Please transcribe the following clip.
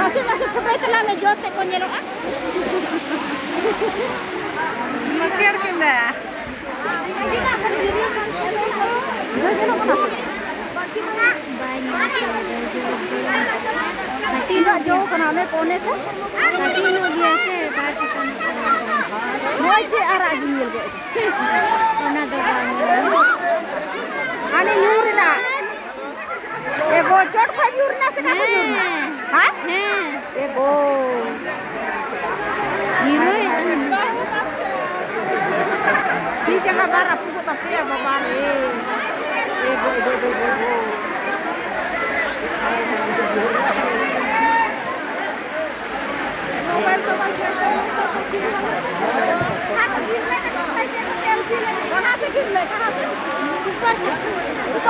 Masih pakai telah mejote konyelo ah. Makir kinda. Tidak jauh kenapa pone tu? Tapi nu biasa baca kan. Baca arah gini je. Mana depan? Ane nyuri na. Bocor kau nyuri na sekarang nyuri. Hah? Ego. Gini. Di jangan barap tu tapi ya babare. Ego. कहाँ से गिर ले?